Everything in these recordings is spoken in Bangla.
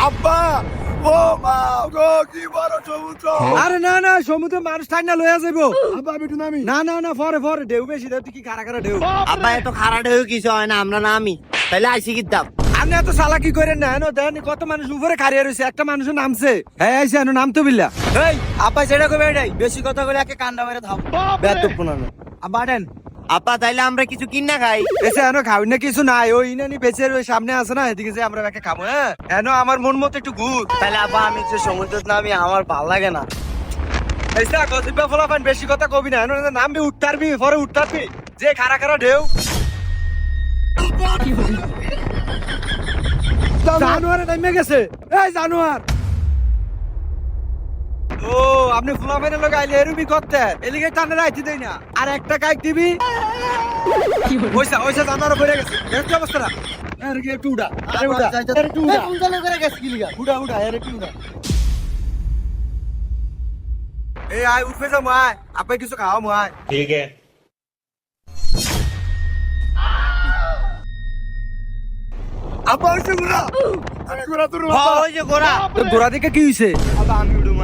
আব্বা ও মা গো কি বড় সমুদ্র। আরে না না সমুদ্র মানুষ থাক না লইয়া যাবো। আব্বা আমি একটু নামি। না না না পরে পরে ঢেউ বেশি দেও তুই কি খারা খারা ঢেউ। আব্বা এত খারাপ হয়ে কিছু হয় না, আমরা নামি তাহলে আইসি কিতাম। আপনি এত চালাকি করেন না এনো দেন কত মানুষ উপরে খাড়িয়ে রয়েছে একটা মানুষের নামছে হ্যাঁ আইসে এনো নামতো বিল্লা। এই আব্বা সেটা কবে এটাই বেশি কথা বলে একে কান্ডা মেরে থাম। বেদপুনা আব্বা দেন আব্বা তাইলে আমরা কিছু কিনা খাই। এসে এনো খাবি না কিছু নাই ওই ইনানি বেচের ওই সামনে আছে না এদিকে যে আমরা একে খাবো। হ্যাঁ এনো আমার মন মতো একটু ঘুর। তাহলে আব্বা আমি যে সমুদ্র নামি আমার ভালো লাগে না। এইসা গসিপা ফলাফান বেশি কথা কবি না এনো নামবি উঠতারবি পরে উঠতারবি যে খারা খারা ঢেউ। জানুয়ারে নেমে গেছে এই জানুয়ার। ও আপনি ফুলাফানের লোক আইলে এরুমি করতে এলিগে টানে রাইতে দেই না আর একটা কাইক দিবি ওইসা ওইসা জানুয়ার পড়ে গেছে দেখছো অবস্থাটা। আরে কি একটু উড়া আরে উড়া আরে একটু উড়া উড়া উড়া আরে একটু উড়া। এই আয় উঠবে যা মায় আপনি কিছু খাও মায়। ठीक है। আব্বা ওই যে ঘোড়া আমি ঘোড়া তোর হ্যাঁ ওই যে গোড়া। তোর গোড়া দিকে কি হইছে? আব্বা আমি উড়ুম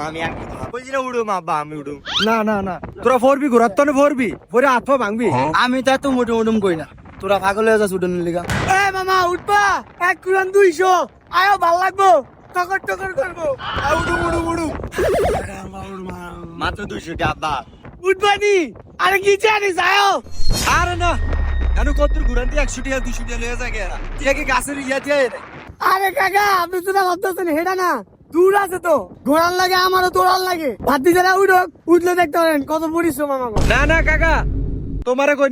আমি আর বুঝি না উড়ুম আব্বা আমি উড়ুম। না না না তোরা ফোরবি ঘোরার তনে ফোরবি পরে হাত পা ভাঙবি। আমি তো এত মুটুম উড়ুম কই না, তোরা পাগল হয়ে যাস উড়ুন লিগা। এ মামা উঠবা 1 কুরান 200 আয়ো ভাল লাগবো টকর টকর করবো। উড়ু উড়ু উড়ু মাত্র 200 টাকা আব্বা। উঠবানি আরে কি জানিস আয়ো। আরে না এনো কত ঘুরান দিয়ে 100 টাকা 200 টাকা লয়ে যায় গেরা তুই কি গাছের ইয়া দিয়ে। আরে কাকা আপনি তো ভাবতেছেন হেডা না দূর আছে তো ঘোড়ার লাগে আমারও তোড়ার লাগে ভাতি যারা উঠলে দেখতে পারেন কত পরিশ্রম আমার। না না কাকা তোমারে কই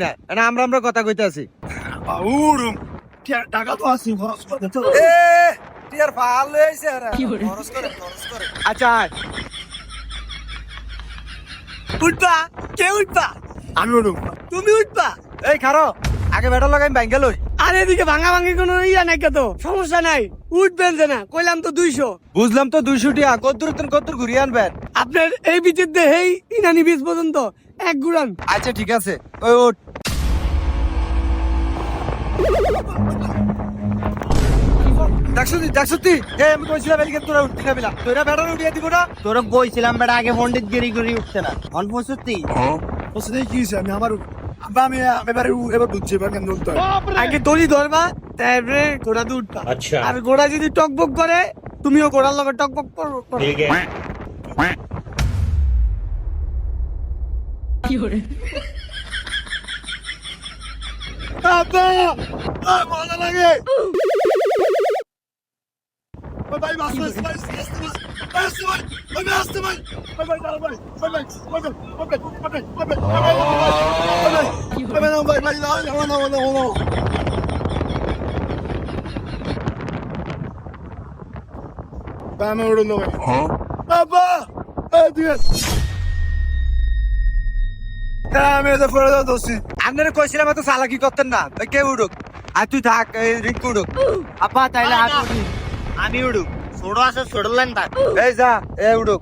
না না আমরা আমরা কথা কইতাছি। উড়ুম টাকা তো আছে খরচ করতে তো। এ টিয়ার ফাল লইছে রে খরচ করে আচ্ছা আয়। উঠবা কে উঠবা? আমি উড়ুম। তুমি উঠবা? এই খারো আগে বেটা লাগাই ব্যাঙ্গে লই। আর এদিকে ভাঙা ভাঙি কোনো ইয়া নাই কত সমস্যা নাই উঠবেন যে না কইলাম তো 200। বুঝলাম তো 200 টাকা কত ঘুরিয়ে আনবেন। আপনার এই বিচের দেহেই ইনানি বীজ পর্যন্ত 1 গুড়ান। আচ্ছা ঠিক আছে ওই ওঠ। দেখছো তুই আমি কইছিলাম এদিকে তোরা উঠতে যাবি না তোরা বেটা উঠিয়ে দিব না। তোরা বইছিলাম বেটা আগে পন্ডিত গিরি গিরি উঠছে না অন পঁয়ষট্টি। ওসে কি হইছে আমি আমার আব্বা আমি এবার বুঝছি এবার কেন উঠতে হয়। আগে দড়ি ধরবা তারপরে ঘোড়া তো উঠবা। अच्छा আর ঘোড়া যদি টকবক করে তুমিও ঘোড়ার লগে টকবক করো। ठीक है। আব্বা মজা লাগে। বাই বাই বাস বাস বাস বাস বাই আসতে ভাই বাই বাই দাঁড়া ভাই bye bye bye bye okay okay okay bye bye bye bye না Vamos uড়ুন ভাই। আব্বা এই দিকে আমি তো পড়ে যাচ্ছি। আপনারা কইছিলাম এত চালাকি করতেন না কে উড়ুক আর তুই থাক এই রিঙ্ক উড়ুক। আব্বা তাইলে আমি উড়ুম ছোট আছে ছোট লাইন থাক। এই যা এ উড়ুক